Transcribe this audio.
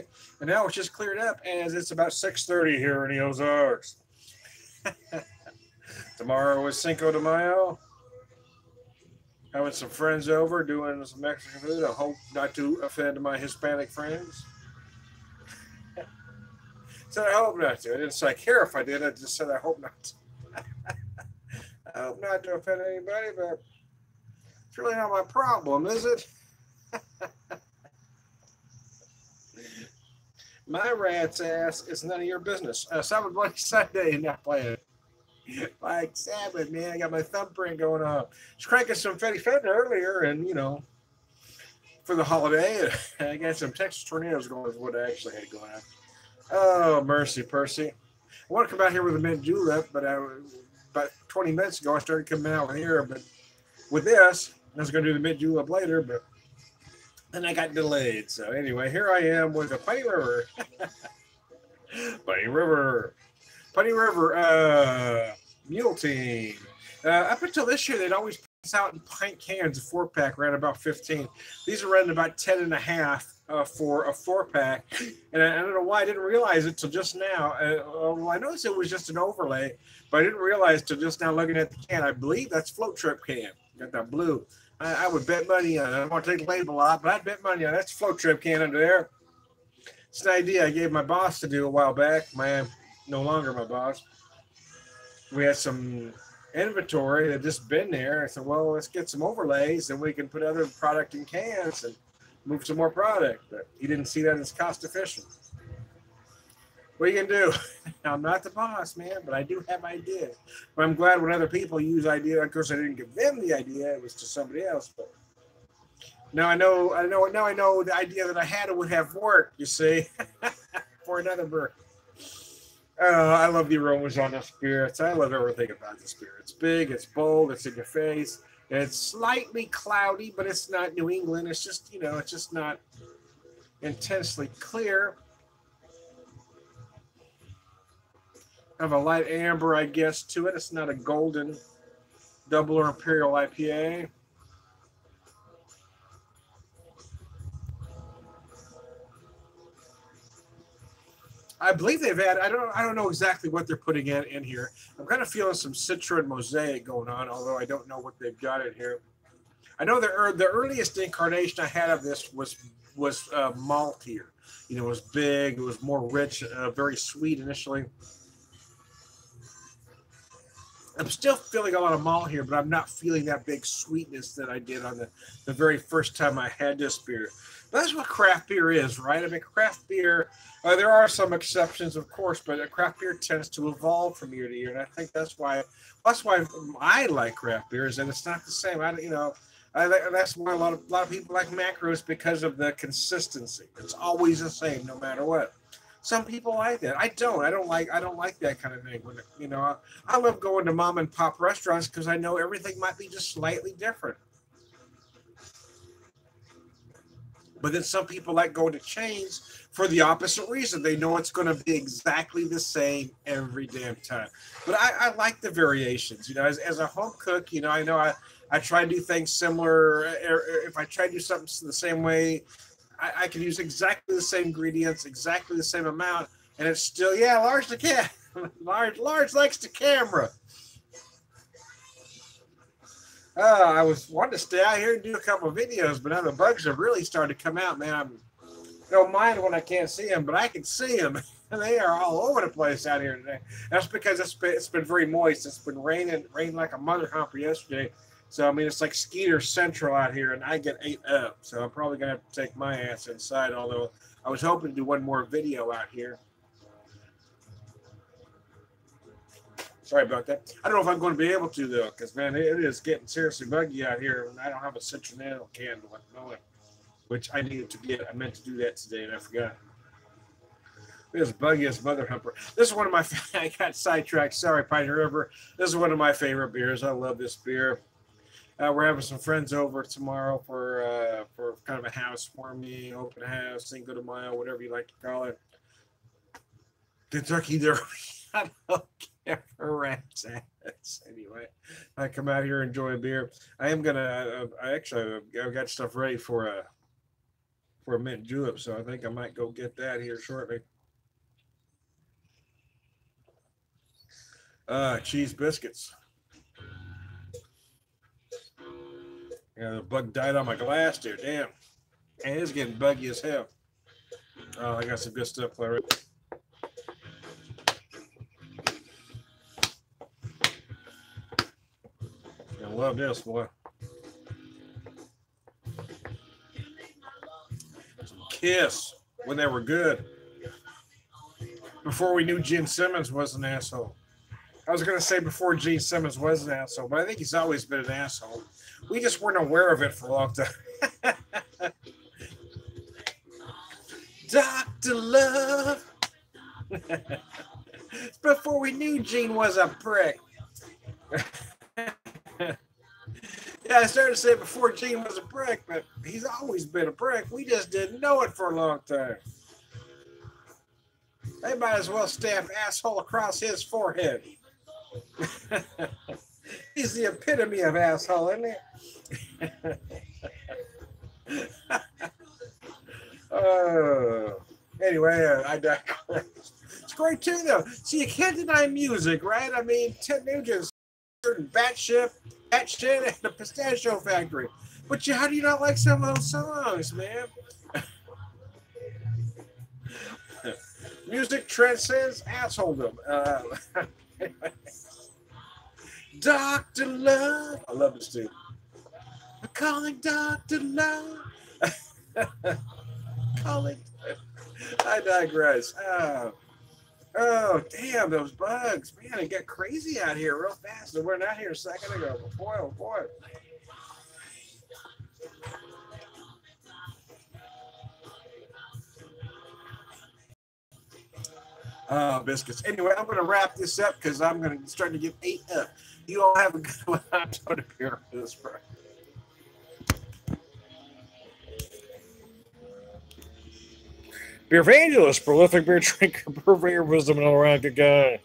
day, and now it's just cleared up as it's about 6:30 here in the Ozarks. Tomorrow is Cinco de Mayo. Having some friends over, doing some Mexican food. I hope not to offend my Hispanic friends. Said I hope not to. I didn't say care if I did. I just said I hope not to. I hope not to offend anybody, but it's really not my problem, is it? My rat's ass is none of your business. Sabbath Bloody Sunday, not playing. Like Sabbath, man, I got my thumbprint going on. Just cranking some Fetty Fender earlier, and you know, for the holiday, I got some Texas tornadoes going. Is what I actually had going on. Oh, mercy, Percy. I want to come out here with a mint julep, but about 20 minutes ago I started coming out with here. But with this, I was going to do the mint julep later, but then I got delayed. So anyway, here I am with a Putty River. Putty River Mule Team. Up until this year, they'd always pass out in pint cans, a 4-pack, around about 15. These are running about 10 and a half for a 4-pack. And I don't know why I didn't realize it till just now. Well, I noticed it was just an overlay, but I didn't realize till just now looking at the can. I believe that's Float Trip can. Got that blue. I would bet money on it. I don't want to take the label a lot, but I'd bet money on it. That's a Float Trip can under there. It's an idea I gave my boss to do a while back. No longer my boss. We had some inventory that just been there. I said, well, let's get some overlays and we can put other product in cans and move some more product. But he didn't see that as cost efficient. What are you going to do? I'm not the boss, man, but I do have ideas. But I'm glad when other people use ideas. Of course, I didn't give them the idea. It was to somebody else. But now I know the idea that I had would have worked, you see, for another bird. I love the aromas on the spirits. I love everything about the spirit. It's big, it's bold, it's in your face. It's slightly cloudy, but it's not New England. It's just, it's just not intensely clear. Have a light amber, I guess, to it. It's not a golden double or imperial IPA. I believe they've had, I don't know exactly what they're putting in here. I'm kind of feeling some Citra and Mosaic going on, although I don't know what they've got in here. I know the earliest incarnation I had of this was maltier. It was big, it was more rich, very sweet initially. I'm still feeling a lot of malt here, but I'm not feeling that big sweetness that I did on the very first time I had this beer. But that's what craft beer is, right? I mean, craft beer, there are some exceptions, of course, but craft beer tends to evolve from year to year, and I think that's why I like craft beers, and it's not the same. That's why a lot of people like macros, because of the consistency. It's always the same, no matter what. Some people like that. I don't like that kind of thing. I love going to mom and pop restaurants because I know everything might be just slightly different. But then some people like going to chains for the opposite reason. They know it's going to be exactly the same every damn time. But I like the variations. As a home cook, I know I try to do things similar. If I try to do something the same way, I can use exactly the same ingredients, exactly the same amount, and it's still, large to large likes the camera. I was wanting to stay out here and do a couple of videos, but now the bugs have really started to come out, man. I don't mind when I can't see them, but I can see them. They are all over the place out here today. That's because it's been very moist. It's been raining like a mother humper yesterday. So, I mean, it's like Skeeter Central out here, and I get ate up. So I'm probably going to have to take my ass inside, although I was hoping to do one more video out here. Sorry about that. I don't know if I'm going to be able to, though, because, man, it is getting seriously buggy out here, and I don't have a citronelle candle at the moment, which I needed to get. I meant to do that today, and I forgot. It is buggy as mother humper. This is one of my, I got sidetracked. Sorry, Pioneer River. This is one of my favorite beers. I love this beer. We're having some friends over tomorrow for kind of a housewarming, open house, Cinco de Mayo, whatever you like to call it. Kentucky Derby. I don't care for rats ass. Anyway, I come out here and enjoy a beer. I am gonna. I've got stuff ready for for a mint julep, so I think I might go get that here shortly. Cheese biscuits. Yeah, the bug died on my glass there. Damn. And it's getting buggy as hell. Oh, I got some good stuff, Clara. I love this, boy. Kiss when they were good. Before we knew Gene Simmons was an asshole. I was going to say before Gene Simmons was an asshole, but I think he's always been an asshole. We just weren't aware of it for a long time. Dr. Love. It's before we knew Gene was a prick. Yeah, I started to say before Gene was a prick, but he's always been a prick. We just didn't know it for a long time. They might as well stamp asshole across his forehead. He's the epitome of asshole, isn't he? Anyway, I digress. It's great too, though. See, you can't deny music, right? I mean, Ted Nugent's batshit and the Pistachio Factory. But how do you not like some of those songs, man? Music transcends assholedom. Dr. Love. I love this dude. I'm calling Dr. Love. Calling. I digress. Oh, damn, those bugs. Man, it got crazy out here real fast. They weren't out here a second ago. Boy, oh, boy. Biscuits. Anyway, I'm going to wrap this up because I'm going to start to get ate up. You all have a good one. I'm Tony Beer for this Friday. BeerVangelist, prolific beer drinker, purveyor of wisdom, and all around good guy.